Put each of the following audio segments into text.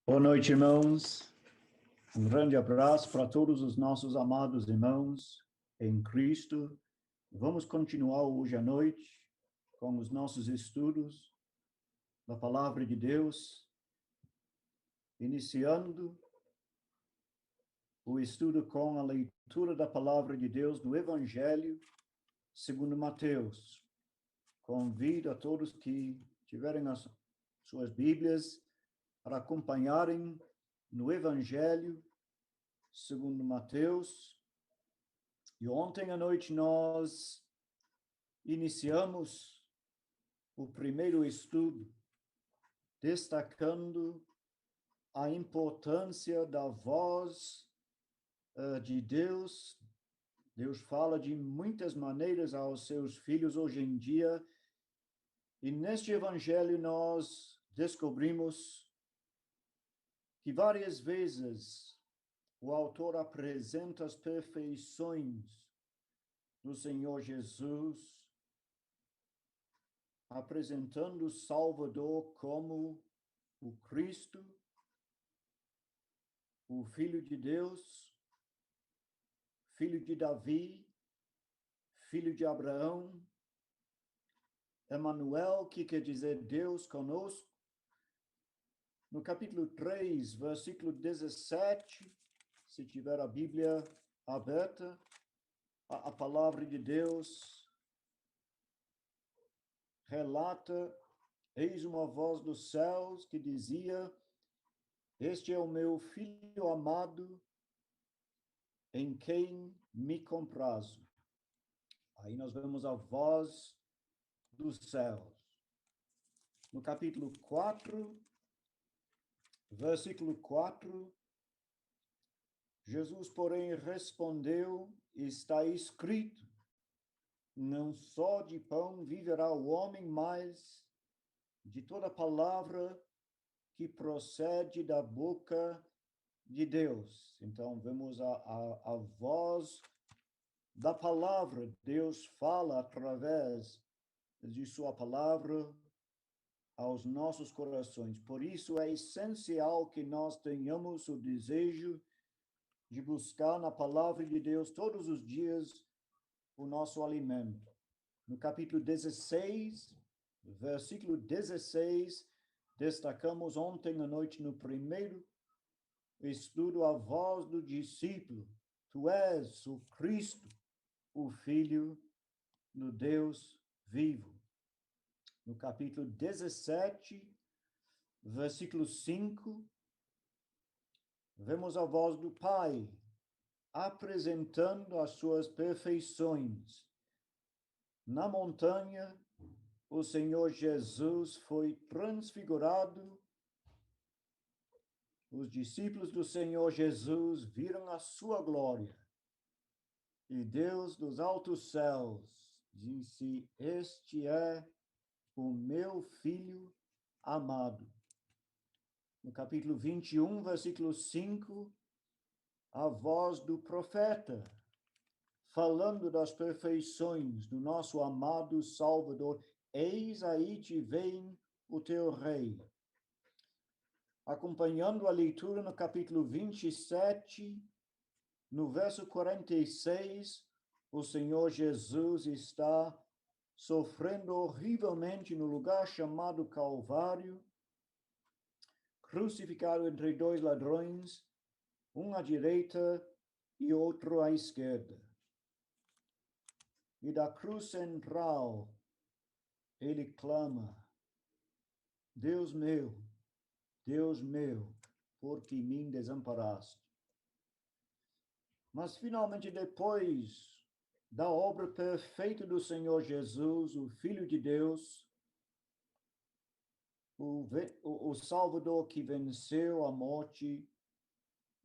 Boa noite, irmãos. Um grande abraço para todos os nossos amados irmãos em Cristo. Vamos continuar hoje à noite com os nossos estudos da Palavra de Deus, iniciando o estudo com a leitura da Palavra de Deus do Evangelho segundo Mateus. Convido a todos que tiverem as suas Bíblias para acompanharem no Evangelho segundo Mateus. E ontem à noite nós iniciamos o primeiro estudo, destacando a importância da voz de Deus. Deus fala de muitas maneiras aos seus filhos hoje em dia. E neste Evangelho nós descobrimos que várias vezes o autor apresenta as perfeições do Senhor Jesus, apresentando o Salvador como o Cristo, o Filho de Deus, filho de Davi, filho de Abraão, Emanuel, que quer dizer Deus conosco. No capítulo 3, versículo 17, se tiver a Bíblia aberta, a palavra de Deus relata: eis uma voz dos céus que dizia: este é o meu filho amado, em quem me comprazo. Aí nós vemos a voz dos céus. No capítulo 4, versículo 4, Jesus, porém, respondeu: está escrito, não só de pão viverá o homem, mas de toda palavra que procede da boca de Deus. Então, vemos a voz da palavra. Deus fala através de sua palavra aos nossos corações. Por isso é essencial que nós tenhamos o desejo de buscar na palavra de Deus todos os dias o nosso alimento. No capítulo 16, versículo 16, destacamos ontem à noite no primeiro estudo a voz do discípulo: tu és o Cristo, o Filho do Deus vivo. No capítulo 17, versículo 5, vemos a voz do Pai apresentando as suas perfeições. Na montanha, o Senhor Jesus foi transfigurado. Os discípulos do Senhor Jesus viram a sua glória. E Deus dos altos céus disse: este é o meu Filho amado. No capítulo 21, versículo 5, a voz do profeta, falando das perfeições do nosso amado Salvador: eis aí te vem o teu rei. Acompanhando a leitura no capítulo 27, no verso 46, o Senhor Jesus está sofrendo horrivelmente no lugar chamado Calvário, crucificado entre dois ladrões, um à direita e outro à esquerda. E da cruz central, ele clama: Deus meu, por que me desamparaste? Mas finalmente, depois da obra perfeita do Senhor Jesus, o Filho de Deus, o Salvador que venceu a morte,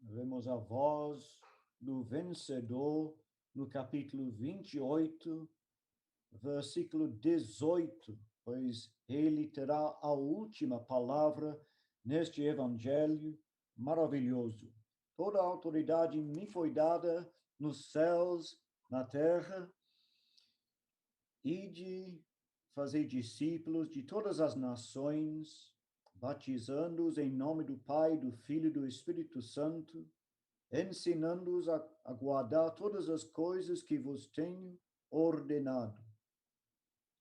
vemos a voz do vencedor no capítulo 28, versículo 18, pois ele terá a última palavra neste evangelho maravilhoso. Toda a autoridade me foi dada nos céus, na terra, e de fazer discípulos de todas as nações, batizando-os em nome do Pai, do Filho e do Espírito Santo, ensinando-os a guardar todas as coisas que vos tenho ordenado.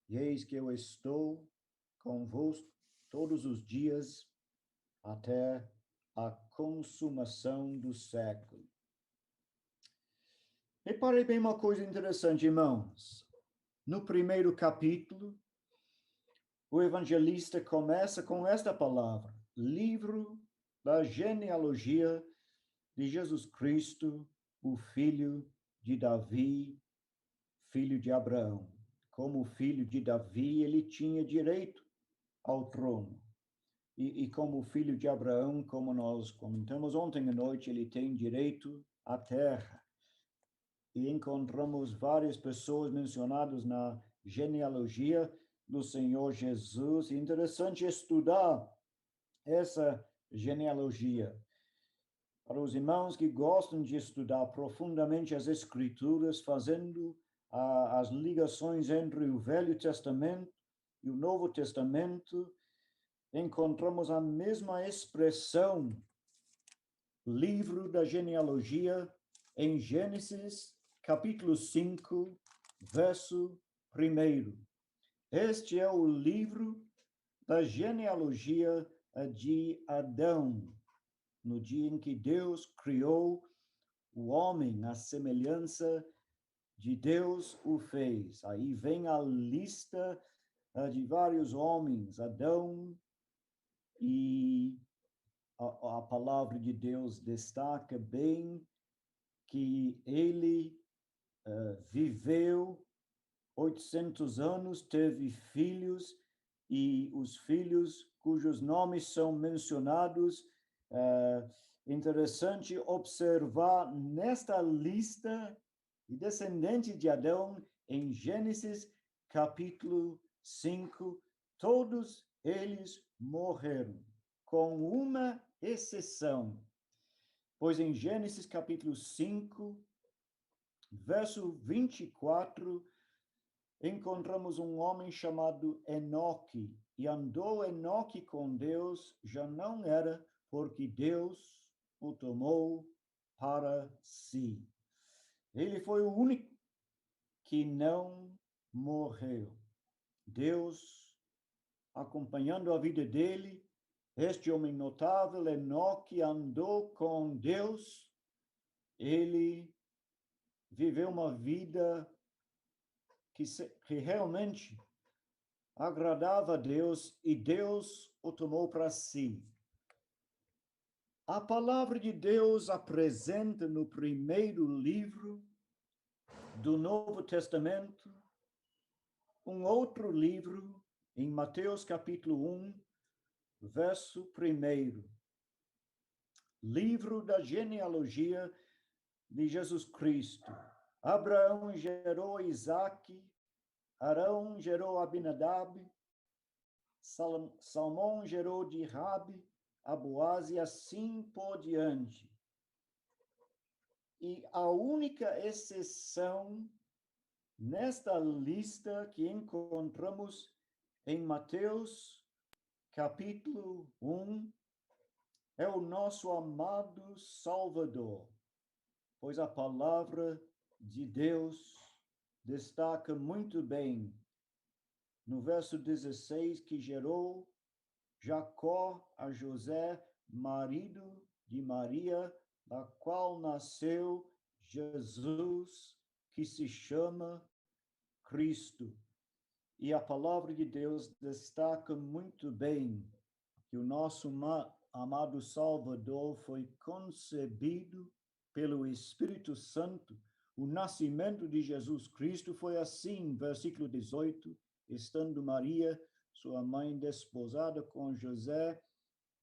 E eis que eu estou convosco todos os dias até a consumação do século. Reparem bem uma coisa interessante, irmãos. No primeiro capítulo, o evangelista começa com esta palavra: livro da genealogia de Jesus Cristo, o filho de Davi, filho de Abraão. Como filho de Davi, ele tinha direito ao trono. E como filho de Abraão, como nós comentamos ontem à noite, ele tem direito à terra. E encontramos várias pessoas mencionadas na genealogia do Senhor Jesus. É interessante estudar essa genealogia. Para os irmãos que gostam de estudar profundamente as Escrituras, fazendo as ligações entre o Velho Testamento e o Novo Testamento, encontramos a mesma expressão, livro da genealogia, em Gênesis, capítulo 5, verso 1. Este é o livro da genealogia de Adão, no dia em que Deus criou o homem, à semelhança de Deus o fez. Aí vem a lista de vários homens, Adão, e a palavra de Deus destaca bem que ele viveu 800 anos, teve filhos, e os filhos cujos nomes são mencionados. Interessante observar nesta lista de descendentes de Adão, em Gênesis capítulo 5, todos eles morreram, com uma exceção. Pois em Gênesis capítulo 5, verso 24, encontramos um homem chamado Enoque, e andou Enoque com Deus, já não era, porque Deus o tomou para si. Ele foi o único que não morreu. Deus, acompanhando a vida dele, este homem notável, Enoque, andou com Deus, ele viveu uma vida que realmente agradava a Deus, e Deus o tomou para si. A palavra de Deus apresenta no primeiro livro do Novo Testamento um outro livro, em Mateus capítulo 1, verso 1. Livro da genealogia de Jesus Cristo. Abraão gerou Isaque, Arão gerou Abinadab, Salmão gerou de Rabi a Boaz, e assim por diante. E a única exceção nesta lista que encontramos em Mateus capítulo 1 é o nosso amado Salvador, pois a palavra de Deus destaca muito bem no verso 16 que gerou Jacó a José, marido de Maria, da qual nasceu Jesus, que se chama Cristo. E a palavra de Deus destaca muito bem que o nosso amado Salvador foi concebido pelo Espírito Santo. O nascimento de Jesus Cristo foi assim, versículo 18, estando Maria, sua mãe, desposada com José,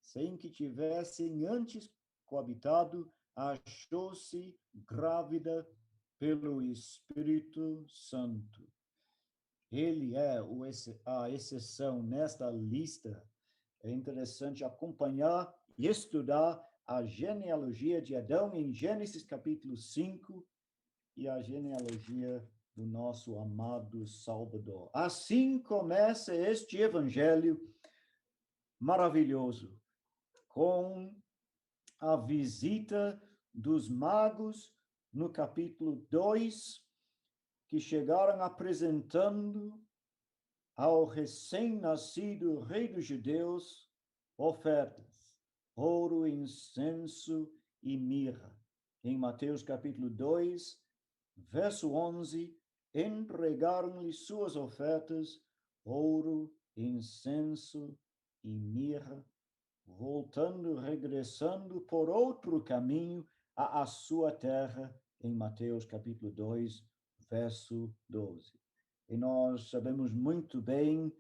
sem que tivessem antes coabitado, achou-se grávida pelo Espírito Santo. Ele é a exceção nesta lista. É interessante acompanhar e estudar a genealogia de Adão em Gênesis capítulo 5 e a genealogia do nosso amado Salvador. Assim começa este evangelho maravilhoso, com a visita dos magos no capítulo 2, que chegaram apresentando ao recém-nascido rei dos judeus ofertas, ouro, incenso e mirra. Em Mateus capítulo 2, verso 11, entregaram-lhe suas ofertas, ouro, incenso e mirra, voltando, regressando por outro caminho à sua terra, em Mateus capítulo 2, verso 12. E nós sabemos muito bem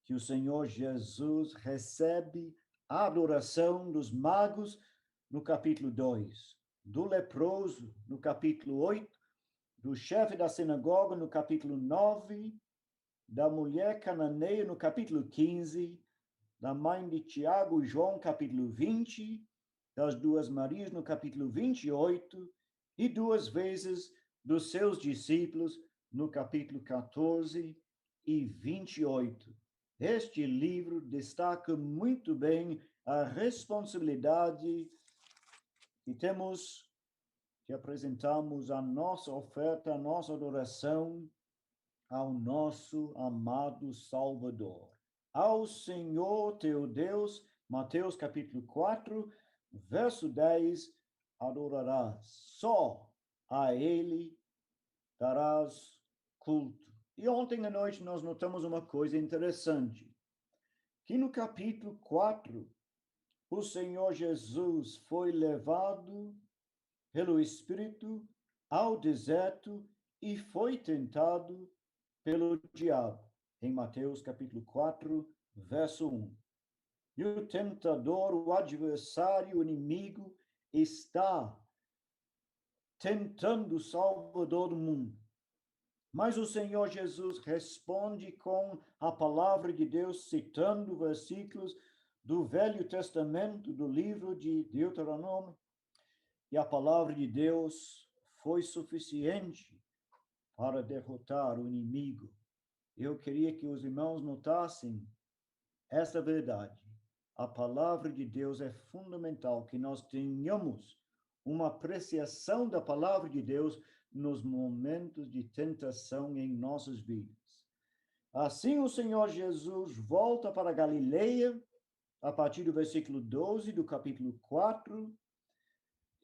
que o Senhor Jesus recebe a adoração dos magos no capítulo 2, do leproso no capítulo 8, do chefe da sinagoga no capítulo 9, da mulher cananeia no capítulo 15, da mãe de Tiago e João, capítulo 20, das duas Marias, no capítulo 28, e duas vezes dos seus discípulos, no capítulo 14 e 28. Este livro destaca muito bem a responsabilidade que temos de apresentarmos a nossa oferta, a nossa adoração ao nosso amado Salvador. Ao Senhor teu Deus, Mateus capítulo 4, verso 10, adorarás. Só a Ele darás culto. E ontem à noite nós notamos uma coisa interessante, que no capítulo 4, o Senhor Jesus foi levado pelo Espírito ao deserto e foi tentado pelo diabo, em Mateus capítulo 4, verso 1. E o tentador, o adversário, o inimigo, está tentando o Salvador do mundo. Mas o Senhor Jesus responde com a palavra de Deus, citando versículos do Velho Testamento, do livro de Deuteronômio, e a palavra de Deus foi suficiente para derrotar o inimigo. Eu queria que os irmãos notassem essa verdade. A palavra de Deus é fundamental, que nós tenhamos uma apreciação da palavra de Deus nos momentos de tentação em nossas vidas. Assim, o Senhor Jesus volta para Galileia, a partir do versículo 12 do capítulo 4,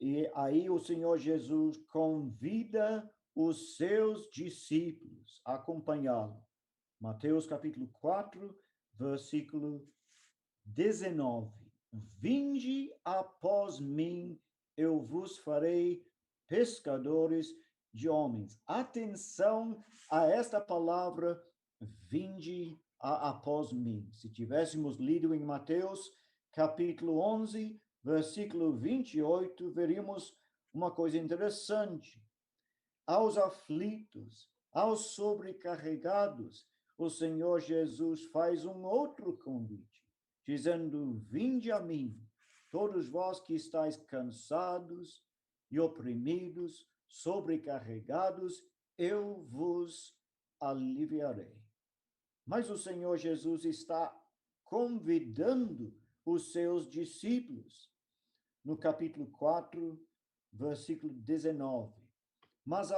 e aí o Senhor Jesus convida os seus discípulos a acompanhá-lo. Mateus capítulo 4, versículo 19. Vinde após mim, eu vos farei pescadores de homens. Atenção a esta palavra, vinde após mim. Se tivéssemos lido em Mateus capítulo 11, versículo 28, veríamos uma coisa interessante. Aos aflitos, aos sobrecarregados, o Senhor Jesus faz um outro convite, dizendo: vinde a mim, todos vós que estáis cansados e oprimidos, sobrecarregados, eu vos aliviarei. Mas o Senhor Jesus está convidando os seus discípulos, no capítulo 4, versículo 19. Mas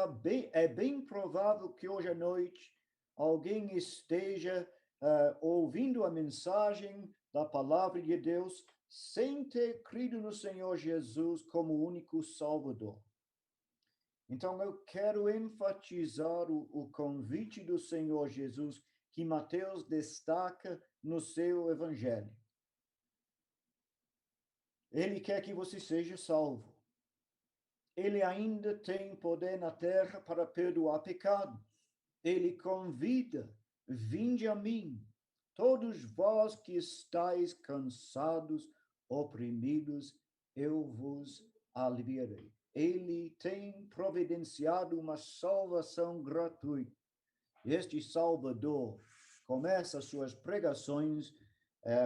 é bem provável que hoje à noite alguém esteja ouvindo a mensagem da palavra de Deus sem ter crido no Senhor Jesus como único Salvador. Então, eu quero enfatizar o convite do Senhor Jesus que Mateus destaca no seu evangelho. Ele quer que você seja salvo. Ele ainda tem poder na terra para perdoar pecados. Ele convida: vinde a mim, todos vós que estáis cansados, oprimidos, eu vos aliviarei. Ele tem providenciado uma salvação gratuita. Este Salvador começa suas pregações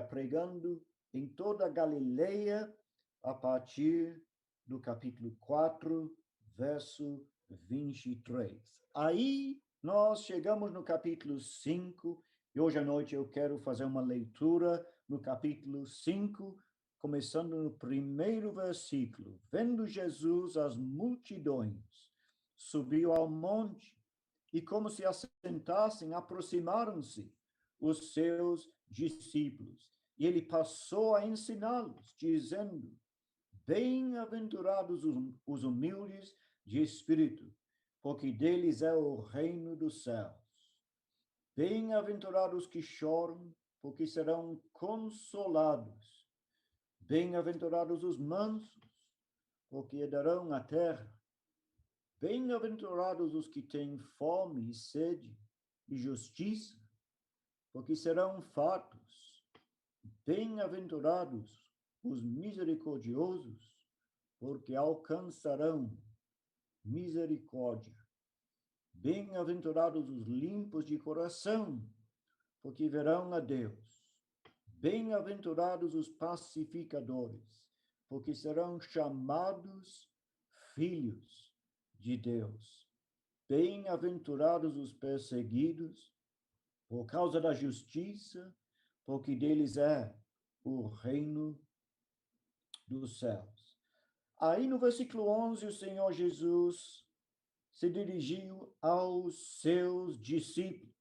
pregando em toda a Galileia a partir do capítulo 4, verso 23. Aí nós chegamos no capítulo 5, e hoje à noite eu quero fazer uma leitura no capítulo 5, começando no primeiro versículo. Vendo Jesus as multidões, subiu ao monte, e como se assentassem, aproximaram-se os seus discípulos. E ele passou a ensiná-los, dizendo: Bem-aventurados os humildes de espírito, porque deles é o reino dos céus. Bem-aventurados que choram, porque serão consolados. Bem-aventurados os mansos, porque herdarão a terra. Bem-aventurados os que têm fome e sede de justiça, porque serão fartos. Bem-aventurados os misericordiosos, porque alcançarão misericórdia. Bem-aventurados os limpos de coração, porque verão a Deus. Bem-aventurados os pacificadores, porque serão chamados filhos de Deus. Bem-aventurados os perseguidos por causa da justiça, porque deles é o reino dos céus. Aí no versículo 11, o Senhor Jesus se dirigiu aos seus discípulos.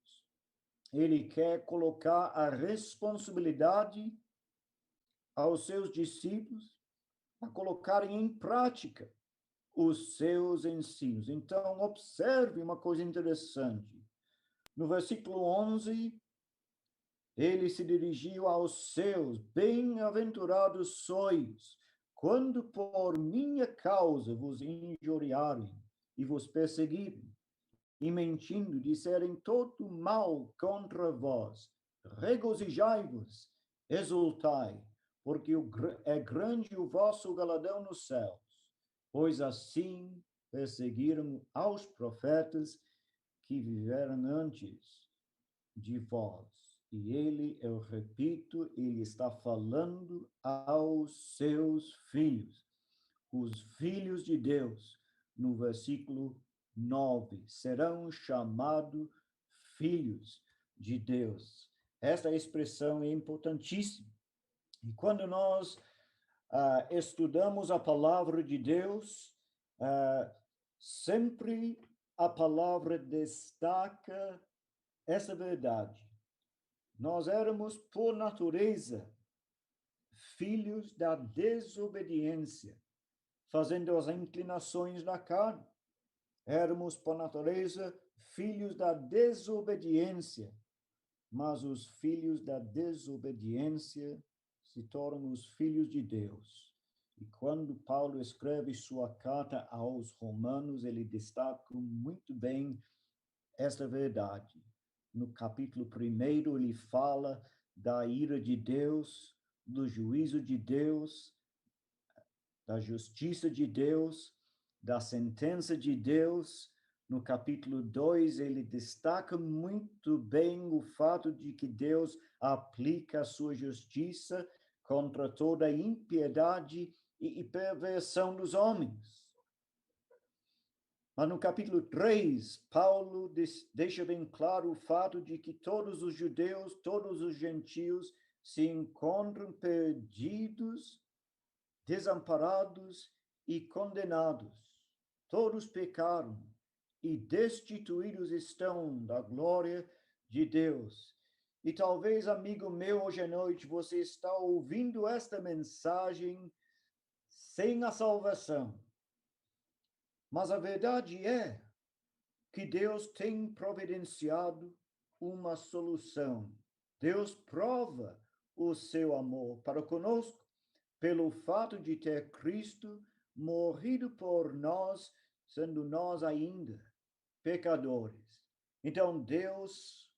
Ele quer colocar a responsabilidade aos seus discípulos a colocarem em prática os seus ensinos. Então, observe uma coisa interessante. No versículo 11, ele se dirigiu aos seus: Bem-aventurados sois, quando por minha causa vos injuriarem e vos perseguirem, e mentindo disserem todo mal contra vós. Regozijai-vos, exultai, porque é grande o vosso galardão nos céus, pois assim perseguiram aos profetas que viveram antes de vós. E ele, eu repito, ele está falando aos seus filhos, os filhos de Deus, no versículo 9, serão chamados filhos de Deus. Esta expressão é importantíssima. E quando nós estudamos a palavra de Deus, sempre a palavra destaca essa verdade. Nós éramos, por natureza, filhos da desobediência, fazendo as inclinações da carne. Éramos, por natureza, filhos da desobediência, mas os filhos da desobediência se tornam os filhos de Deus. E quando Paulo escreve sua carta aos Romanos, ele destaca muito bem esta verdade. No capítulo 1, ele fala da ira de Deus, do juízo de Deus, da justiça de Deus, da sentença de Deus. No capítulo 2, ele destaca muito bem o fato de que Deus aplica a sua justiça contra toda a impiedade e perversão dos homens. Mas no capítulo 3, Paulo deixa bem claro o fato de que todos os judeus, todos os gentios se encontram perdidos, desamparados e condenados. Todos pecaram e destituídos estão da glória de Deus. E talvez, amigo meu, hoje à noite você está ouvindo esta mensagem sem a salvação. Mas a verdade é que Deus tem providenciado uma solução. Deus prova o seu amor para conosco pelo fato de ter Cristo morrido por nós, sendo nós ainda pecadores. Então Deus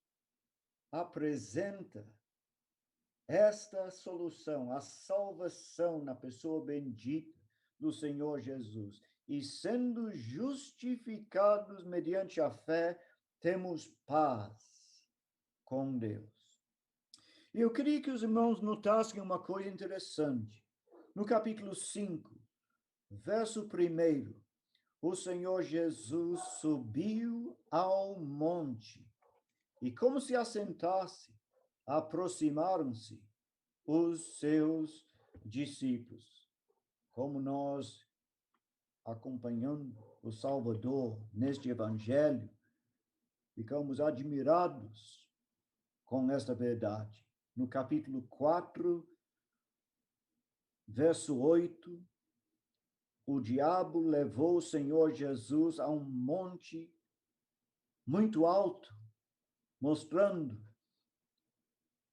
apresenta esta solução, a salvação na pessoa bendita do Senhor Jesus. E sendo justificados mediante a fé, temos paz com Deus. E eu queria que os irmãos notassem uma coisa interessante. No capítulo 5, verso 1, o Senhor Jesus subiu ao monte, e como se assentasse, aproximaram-se os seus discípulos. Como nós, acompanhando o Salvador neste evangelho, ficamos admirados com esta verdade. No capítulo 4, verso 8, o diabo levou o Senhor Jesus a um monte muito alto, mostrando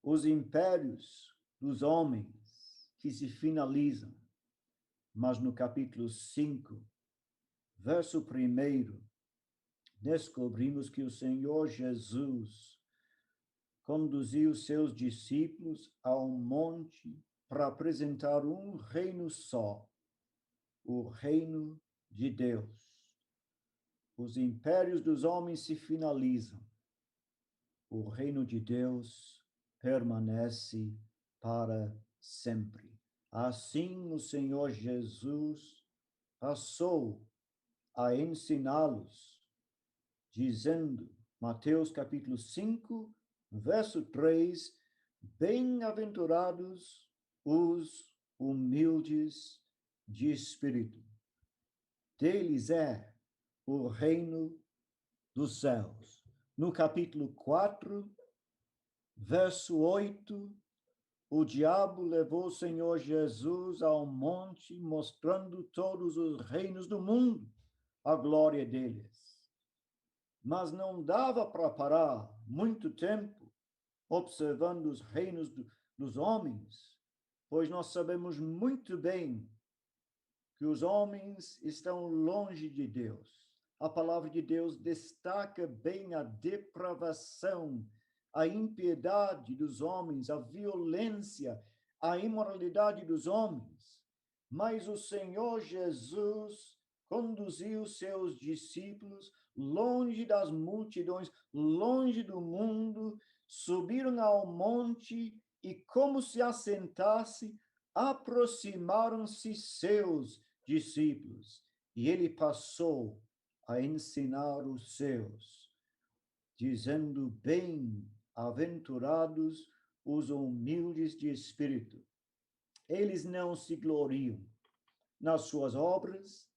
os impérios dos homens que se finalizam. Mas no capítulo 5, verso 1, descobrimos que o Senhor Jesus conduziu seus discípulos ao monte para apresentar um reino só, o reino de Deus. Os impérios dos homens se finalizam. O reino de Deus permanece para sempre. Assim, o Senhor Jesus passou a ensiná-los, dizendo, Mateus capítulo 5, verso 3, bem-aventurados os humildes de espírito. Deles é o reino dos céus. No capítulo 4, verso 8, o diabo levou o Senhor Jesus ao monte, mostrando todos os reinos do mundo, a glória deles. Mas não dava para parar muito tempo observando os reinos dos homens, pois nós sabemos muito bem que os homens estão longe de Deus. A palavra de Deus destaca bem a depravação, a impiedade dos homens, a violência, a imoralidade dos homens. Mas o Senhor Jesus conduziu seus discípulos longe das multidões, longe do mundo, subiram ao monte e, como se assentasse, aproximaram-se seus discípulos. E ele passou a ensinar os seus, dizendo, bem-aventurados os humildes de espírito. Eles não se gloriam nas suas obras,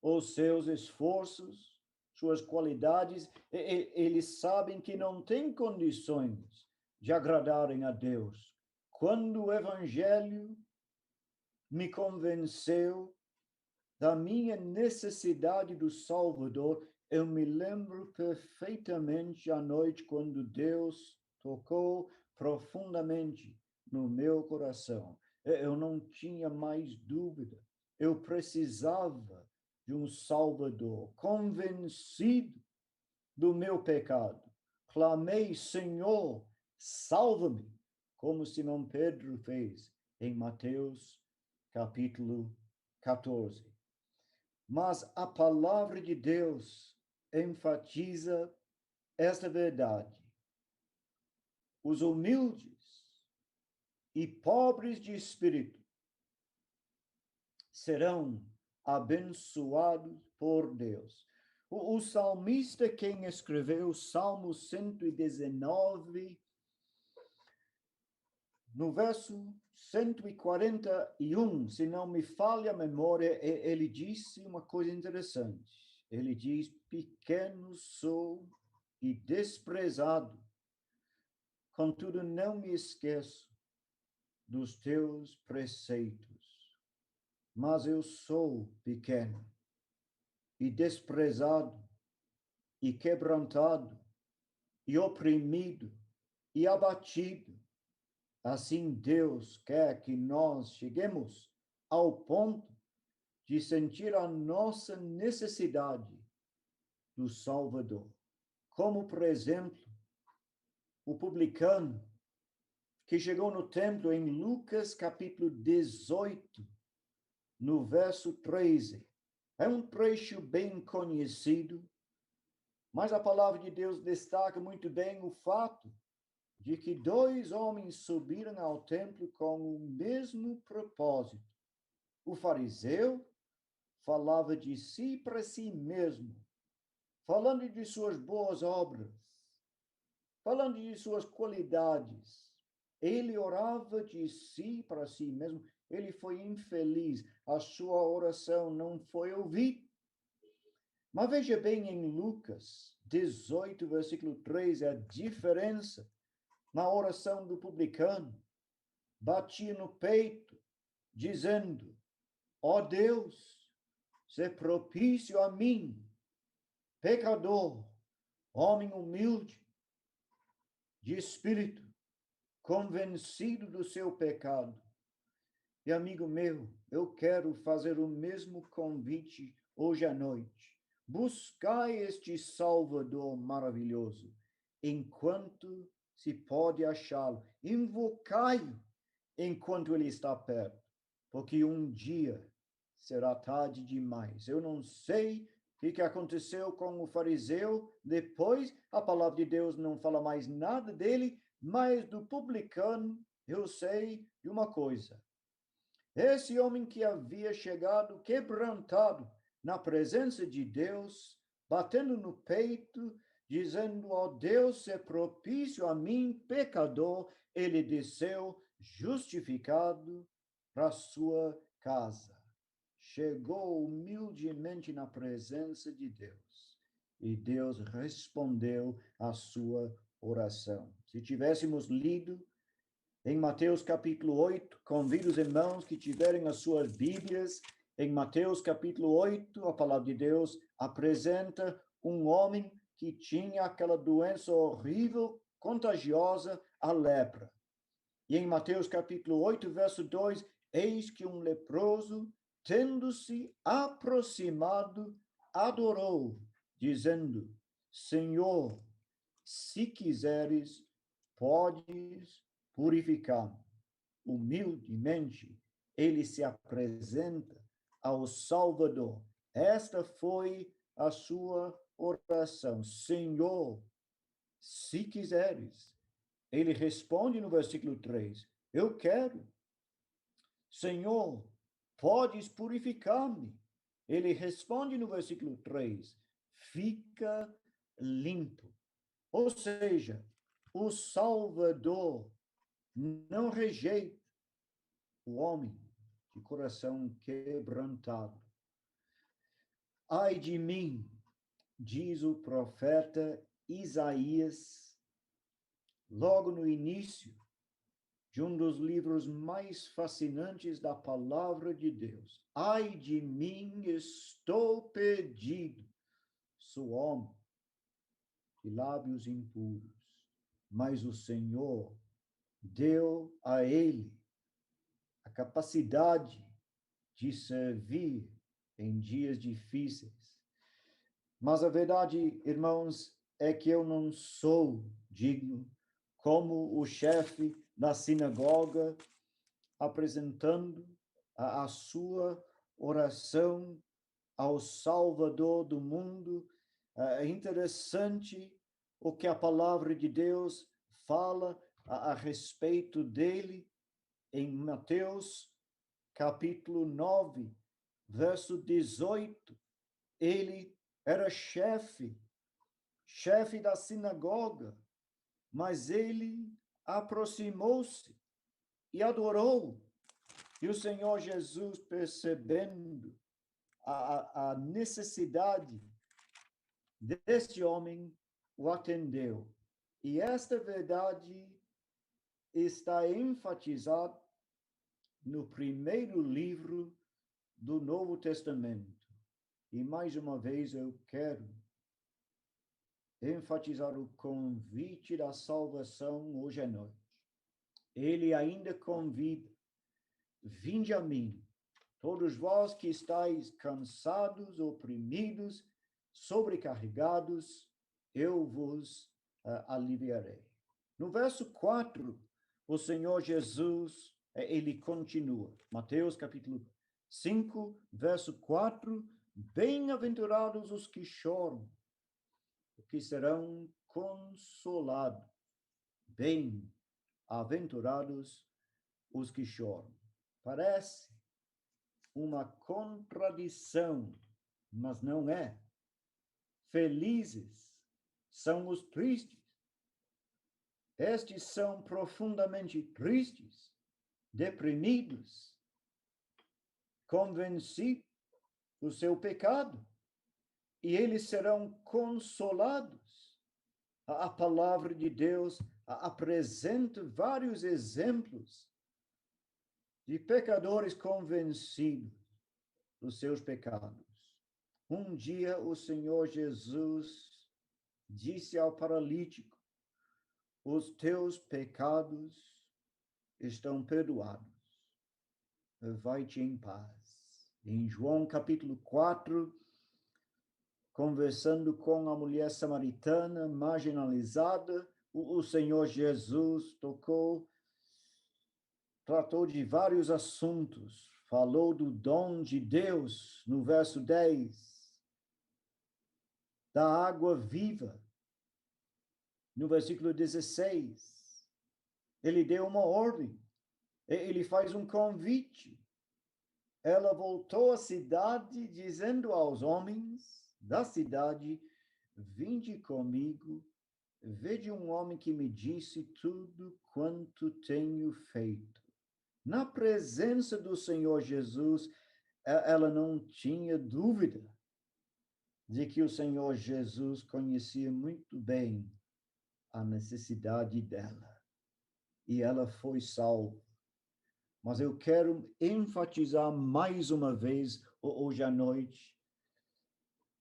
os seus esforços, suas qualidades. Eles sabem que não têm condições de agradarem a Deus. Quando o evangelho me convenceu da minha necessidade do Salvador, eu me lembro perfeitamente à noite quando Deus tocou profundamente no meu coração. Eu não tinha mais dúvida. Eu precisava de um Salvador, convencido do meu pecado. Clamei, Senhor, salva-me, como Simão Pedro fez em Mateus capítulo 14. Mas a palavra de Deus enfatiza esta verdade. Os humildes e pobres de espírito serão abençoados por Deus. O salmista, quem escreveu o Salmo 119, no verso 141, se não me falha a memória, ele disse uma coisa interessante. Ele diz, pequeno sou e desprezado, contudo não me esqueço dos teus preceitos. Mas eu sou pequeno e desprezado e quebrantado e oprimido e abatido. Assim, Deus quer que nós cheguemos ao ponto de sentir a nossa necessidade do Salvador. Como, por exemplo, o publicano que chegou no templo em Lucas capítulo 18, no verso 13. É um trecho bem conhecido, mas a palavra de Deus destaca muito bem o fato de que dois homens subiram ao templo com o mesmo propósito. O fariseu falava de si para si mesmo, falando de suas boas obras, falando de suas qualidades Ele orava de si para si mesmo. Ele foi infeliz. A sua oração não foi ouvida. Mas veja bem em Lucas 18, versículo 3, a diferença na oração do publicano. Batia no peito, dizendo: ó Deus, se propício a mim, pecador, homem humilde, de espírito, convencido do seu pecado. E amigo meu, eu quero fazer o mesmo convite hoje à noite. Buscai este Salvador maravilhoso, enquanto se pode achá-lo. Invocai-o enquanto ele está perto, porque um dia será tarde demais. Eu não sei o que aconteceu com o fariseu. Depois, a palavra de Deus não fala mais nada dele, mas do publicano eu sei de uma coisa. Esse homem que havia chegado quebrantado na presença de Deus, batendo no peito, dizendo: ó Deus, se propício a mim, pecador, ele desceu justificado para sua casa. Chegou humildemente na presença de Deus e Deus respondeu à sua oração. Se tivéssemos lido em Mateus capítulo 8, convido os irmãos que tiverem as suas Bíblias. Em Mateus capítulo 8, a palavra de Deus apresenta um homem que tinha aquela doença horrível, contagiosa, a lepra. E em Mateus capítulo 8, verso 2, eis que um leproso, tendo-se aproximado, adorou, dizendo: Senhor, se quiseres, podes purificar. Humildemente, ele se apresenta ao Salvador. Esta foi a sua oração. Senhor, se quiseres. Ele responde no versículo 3, eu quero. Senhor, podes purificar-me. Ele responde no versículo 3, fica limpo. Ou seja, o Salvador não rejeita o homem de coração quebrantado. Ai de mim, diz o profeta Isaías, logo no início de um dos livros mais fascinantes da palavra de Deus. Ai de mim, estou perdido, sou homem de lábios impuros, mas o Senhor deu a ele a capacidade de servir em dias difíceis. Mas a verdade, irmãos, é que eu não sou digno, como o chefe da sinagoga, apresentando a sua oração ao Salvador do mundo. É interessante o que a palavra de Deus fala a respeito dele em Mateus capítulo 9, verso 18. Ele era chefe da sinagoga, mas ele aproximou-se e adorou. E o Senhor Jesus, percebendo a necessidade deste homem, o atendeu. E esta verdade está enfatizada no primeiro livro do Novo Testamento. E mais uma vez eu quero enfatizar o convite da salvação hoje à noite. Ele ainda convida: vinde a mim, todos vós que estáis cansados, oprimidos, sobrecarregados, eu vos aliviarei. No verso 4, o Senhor Jesus, ele continua. Mateus capítulo 5, verso 4, bem-aventurados os que choram, porque serão consolados. Bem-aventurados os que choram. Parece uma contradição, mas não é. Felizes são os tristes, Estes são profundamente tristes, deprimidos, convencidos do seu pecado, e eles serão consolados. A palavra de Deus apresenta vários exemplos de pecadores convencidos dos seus pecados. Um dia o Senhor Jesus disse ao paralítico: os teus pecados estão perdoados. Vai-te em paz. Em João capítulo 4, conversando com a mulher samaritana marginalizada, o Senhor Jesus tratou de vários assuntos. Falou do dom de Deus, no verso 10, da água viva, no versículo 16. Ele deu uma ordem, ele faz um convite. Ela voltou à cidade, dizendo aos homens da cidade: vinde comigo, vede um homem que me disse tudo quanto tenho feito. Na presença do Senhor Jesus, ela não tinha dúvida de que o Senhor Jesus conhecia muito bem a necessidade dela. E ela foi salva. Mas eu quero enfatizar mais uma vez, hoje à noite,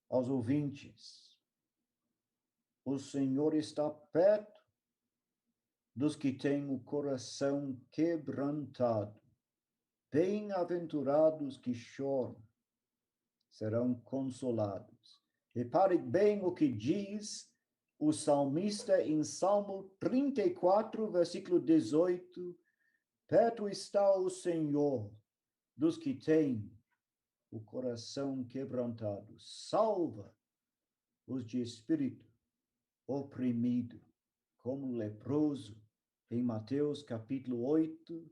aos ouvintes: o Senhor está perto dos que têm o coração quebrantado. Bem-aventurados que choram, serão consolados. Repare bem o que diz o salmista em Salmo 34, versículo 18. Perto está o Senhor dos que têm o coração quebrantado. Salva os de espírito oprimido, como leproso. Em Mateus capítulo 8,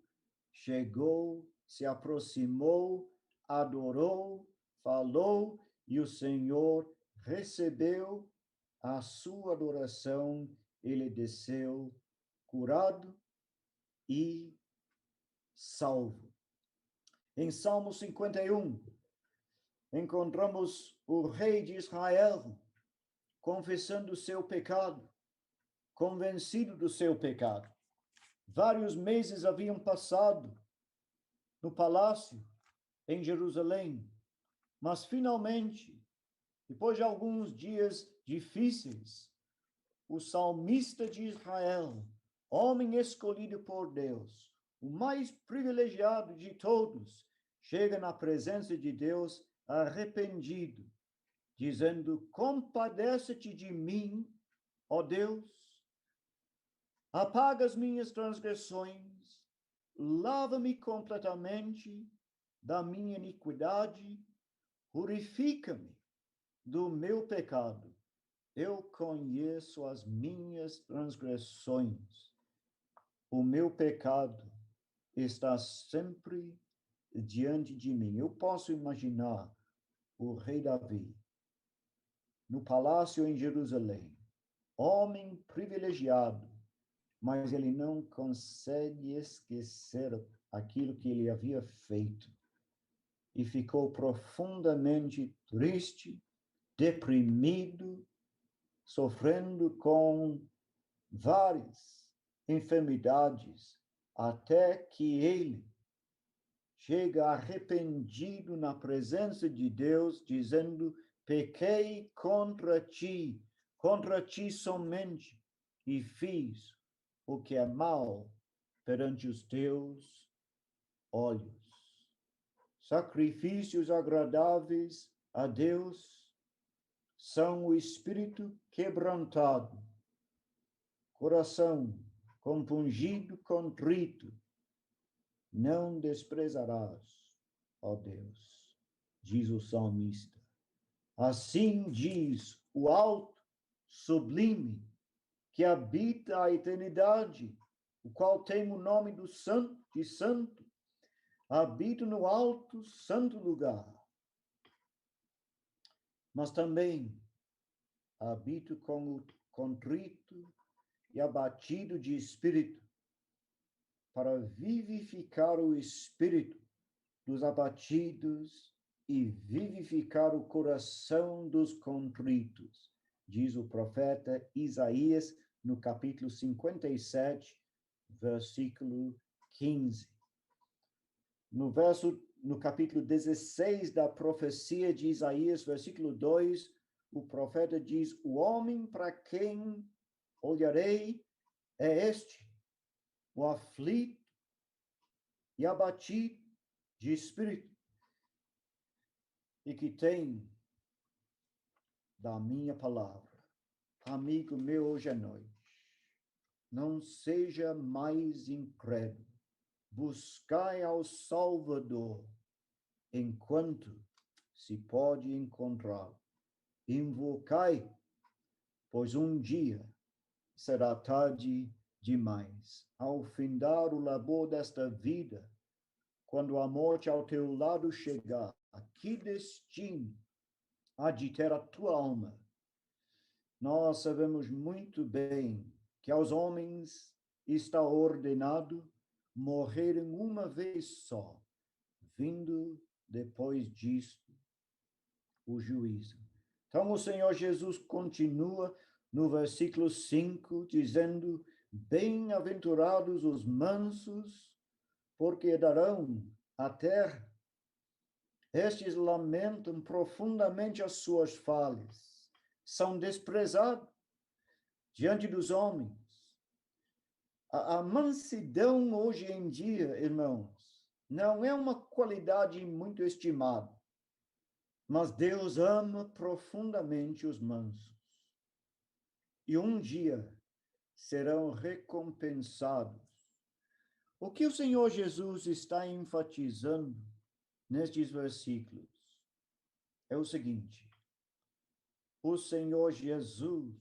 chegou, se aproximou, adorou, falou, e o Senhor recebeu a sua adoração. Ele desceu curado e salvo. Em Salmo 51, encontramos o rei de Israel confessando o seu pecado, convencido do seu pecado. Vários meses haviam passado no palácio em Jerusalém, mas finalmente, depois de alguns dias difíceis, o salmista de Israel, homem escolhido por Deus, o mais privilegiado de todos, chega na presença de Deus arrependido, dizendo: compadece-te de mim, ó Deus, apaga as minhas transgressões, lava-me completamente da minha iniquidade, purifica-me do meu pecado. Eu conheço as minhas transgressões. O meu pecado está sempre diante de mim. Eu posso imaginar o rei Davi no palácio em Jerusalém, homem privilegiado, mas ele não consegue esquecer aquilo que ele havia feito. E ficou profundamente triste, deprimido, sofrendo com várias enfermidades, até que ele chega arrependido na presença de Deus, dizendo: pequei contra ti somente, e fiz o que é mal perante os teus olhos. Sacrifícios agradáveis a Deus são o espírito quebrantado, coração compungido, contrito. Não desprezarás, ó Deus, diz o salmista. Assim diz o alto, sublime, que habita a eternidade, o qual tem o nome do santo, de santo, habita no alto, santo lugar. Mas também habito com o contrito e abatido de espírito, para vivificar o espírito dos abatidos e vivificar o coração dos contritos, diz o profeta Isaías no capítulo 57, versículo 15. No capítulo 16 da profecia de Isaías, versículo 2, o profeta diz: o homem para quem olharei é este, o aflito e abatido de espírito, e que tem da minha palavra. Amigo meu, hoje à noite, não seja mais incrédulo. Buscai ao Salvador enquanto se pode encontrá-lo. Invocai, pois um dia será tarde demais. Ao findar o labor desta vida, quando a morte ao teu lado chegar, que destino há de ter a tua alma? Nós sabemos muito bem que aos homens está ordenado morrerem uma vez só, vindo depois disto o juízo. Então o Senhor Jesus continua no versículo 5, dizendo: bem-aventurados os mansos, porque herdarão a terra. Estes lamentam profundamente as suas falhas, são desprezados diante dos homens. A mansidão hoje em dia, irmãos, não é uma qualidade muito estimada, mas Deus ama profundamente os mansos. E um dia serão recompensados. O que o Senhor Jesus está enfatizando nestes versículos é o seguinte: o Senhor Jesus,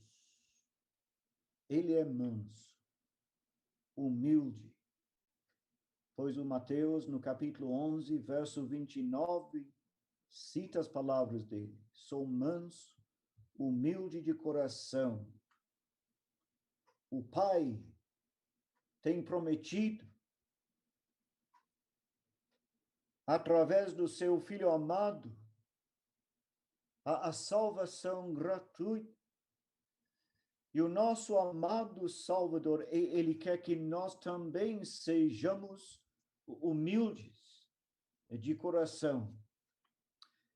ele é manso, humilde, pois o Mateus, no capítulo 11, verso 29, cita as palavras dele: sou manso, humilde de coração. O Pai tem prometido, através do seu Filho amado, a salvação gratuita. E o nosso amado Salvador, ele quer que nós também sejamos humildes de coração.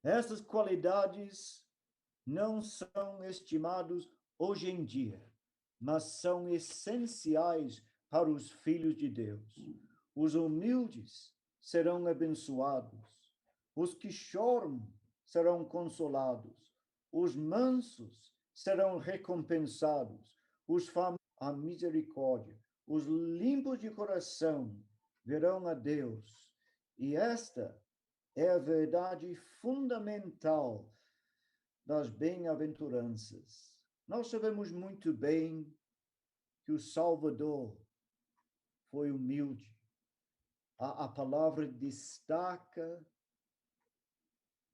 Essas qualidades não são estimadas hoje em dia, mas são essenciais para os filhos de Deus. Os humildes serão abençoados, os que choram serão consolados, os mansos serão recompensados, os famintos a misericórdia, os limpos de coração verão a Deus. E esta é a verdade fundamental das bem-aventuranças. Nós sabemos muito bem que o Salvador foi humilde. A palavra destaca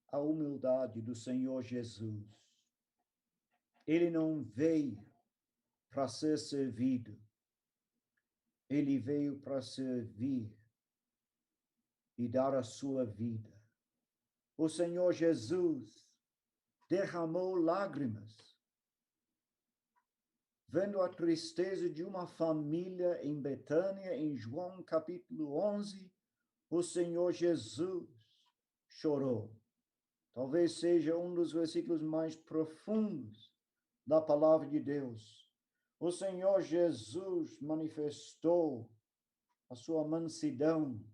a humildade do Senhor Jesus. Ele não veio para ser servido. Ele veio para servir e dar a sua vida. O Senhor Jesus derramou lágrimas, vendo a tristeza de uma família em Betânia, em João capítulo 11, o Senhor Jesus chorou. Talvez seja um dos versículos mais profundos da palavra de Deus. O Senhor Jesus manifestou a sua mansidão.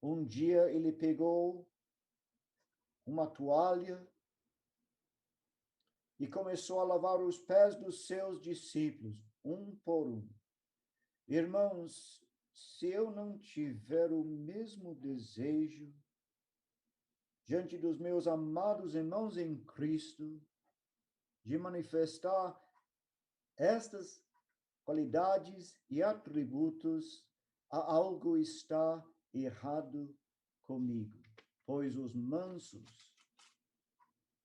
Um dia ele pegou uma toalha e começou a lavar os pés dos seus discípulos, um por um. Irmãos, se eu não tiver o mesmo desejo diante dos meus amados irmãos em Cristo, de manifestar estas qualidades e atributos, algo está errado comigo, pois os mansos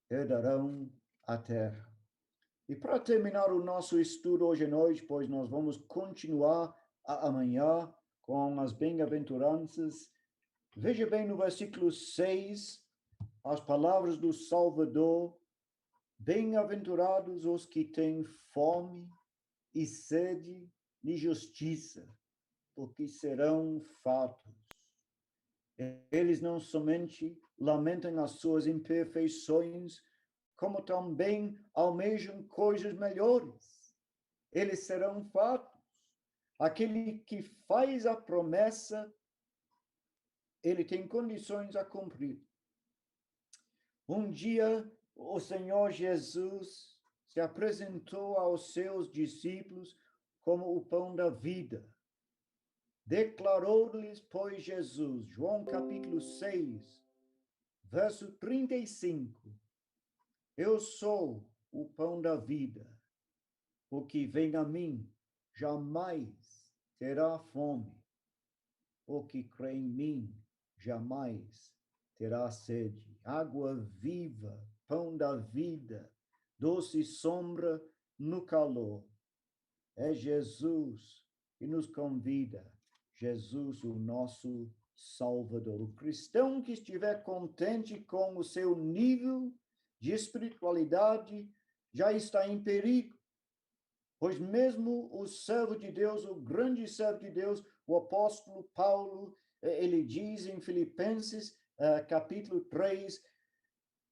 herdarão a terra. E para terminar o nosso estudo hoje à noite, pois nós vamos continuar amanhã com as bem-aventuranças. Veja bem no versículo 6, as palavras do Salvador: bem-aventurados os que têm fome e sede de justiça, porque serão fartos. Eles não somente lamentam as suas imperfeições, como também almejam coisas melhores. Eles serão fartos. Aquele que faz a promessa, ele tem condições a cumprir. Um dia, o Senhor Jesus se apresentou aos seus discípulos como o pão da vida. Declarou-lhes, pois, Jesus, João capítulo 6, verso 35, eu sou o pão da vida. O que vem a mim jamais terá fome. O que crê em mim jamais terá sede. Água viva, pão da vida, doce sombra no calor. É Jesus que nos convida, Jesus, o nosso Salvador. O cristão que estiver contente com o seu nível de espiritualidade já está em perigo. Pois mesmo o servo de Deus, o grande servo de Deus, o apóstolo Paulo, ele diz em Filipenses, capítulo 3,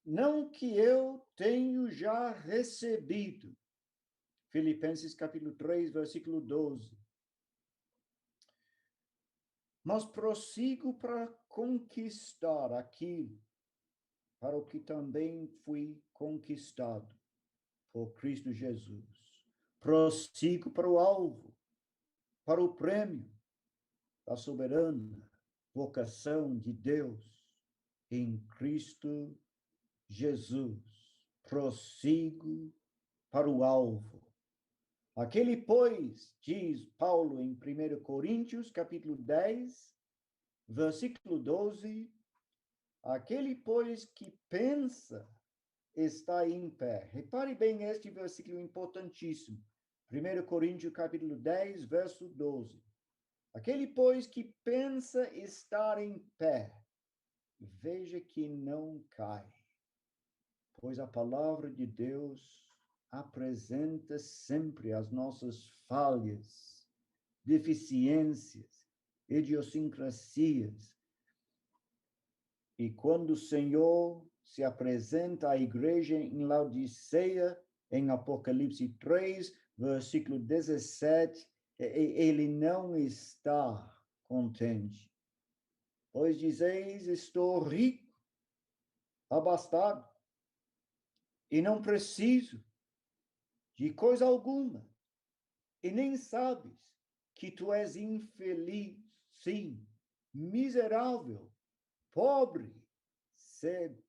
não que eu tenho já recebido. Filipenses capítulo 3, versículo 12. Mas prossigo para conquistar aquilo para o que também fui conquistado por Cristo Jesus. Prossigo para o alvo, para o prêmio da soberana vocação de Deus em Cristo Jesus. Prossigo para o alvo. Aquele, pois, diz Paulo em 1 Coríntios, capítulo 10, versículo 12, aquele, pois, que pensa está em pé. Repare bem este versículo importantíssimo. 1 Coríntios, capítulo 10, verso 12. Aquele, pois, que pensa estar em pé, veja que não cai, pois a palavra de Deus apresenta sempre as nossas falhas, deficiências, idiosincrasias. E quando o Senhor se apresenta à igreja em Laodiceia, em Apocalipse 3, versículo 17, ele não está contente. Pois dizeis, estou rico, abastado, e não preciso de coisa alguma, e nem sabes que tu és infeliz, sim, miserável, pobre, cedo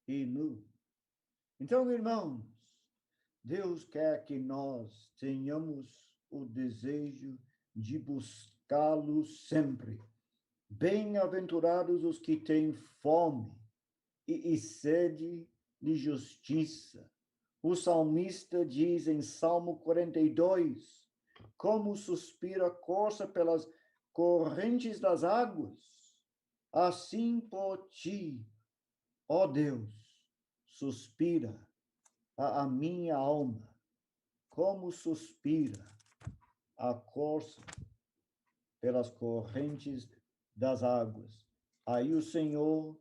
e nu. Então, irmãos, Deus quer que nós tenhamos o desejo de buscá-lo sempre. Bem-aventurados os que têm fome e sede de justiça. O salmista diz em Salmo 42, como suspira a corça pelas correntes das águas, assim por ti, ó Deus, suspira a minha alma, como suspira a corça pelas correntes das águas. Aí o Senhor,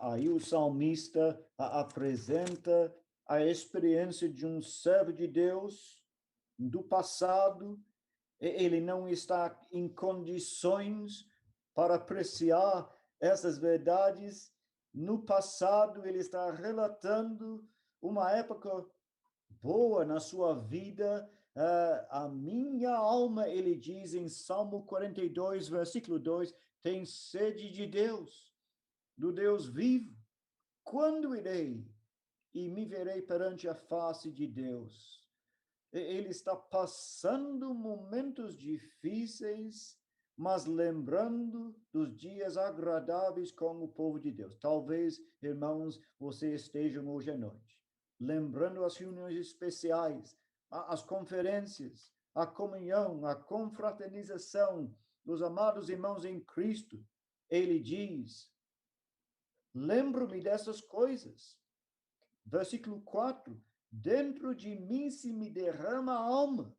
aí o salmista apresenta a experiência de um servo de Deus do passado. Ele não está em condições para apreciar essas verdades. No passado, ele está relatando uma época boa na sua vida. A minha alma, ele diz em Salmo 42, versículo 2, tem sede de Deus, do Deus vivo. Quando irei e me verei perante a face de Deus? Ele está passando momentos difíceis, mas lembrando dos dias agradáveis com o povo de Deus. Talvez, irmãos, vocês estejam hoje à noite lembrando as reuniões especiais, as conferências, a comunhão, a confraternização dos amados irmãos em Cristo, ele diz: lembro-me dessas coisas. Versículo 4: dentro de mim se me derrama a alma,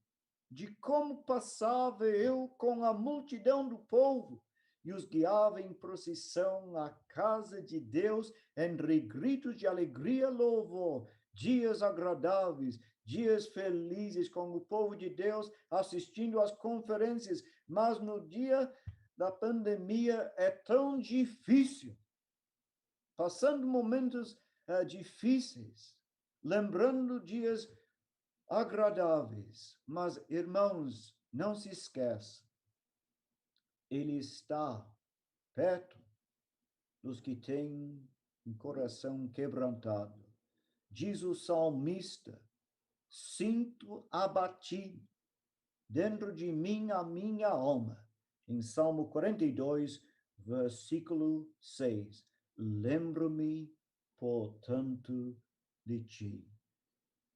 de como passava eu com a multidão do povo e os guiava em procissão à casa de Deus, entre gritos de alegria e louvor, dias agradáveis, dias felizes com o povo de Deus, assistindo às conferências, mas no dia da pandemia é tão difícil, passando momentos difíceis, lembrando dias agradáveis. Mas, irmãos, não se esqueça, ele está perto dos que têm um coração quebrantado. Diz o salmista: sinto abatido dentro de mim a minha alma. Em Salmo 42, versículo 6. Lembro-me, portanto, de ti.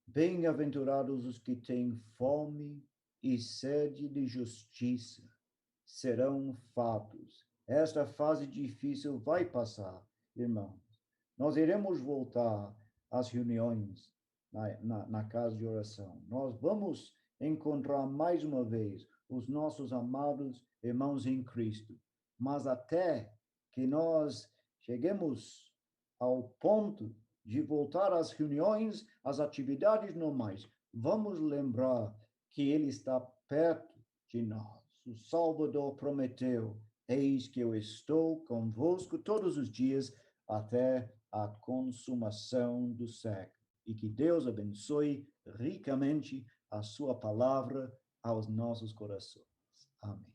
Bem-aventurados os que têm fome e sede de justiça, serão fartos. Esta fase difícil vai passar, irmãos. Nós iremos voltar às reuniões na casa de oração. Nós vamos encontrar mais uma vez os nossos amados irmãos em Cristo. Mas até que nós cheguemos ao ponto de voltar às reuniões, às atividades normais, vamos lembrar que Ele está perto de nós. O Salvador prometeu: eis que eu estou convosco todos os dias até a consumação do século. E que Deus abençoe ricamente a sua palavra aos nossos corações. Amém.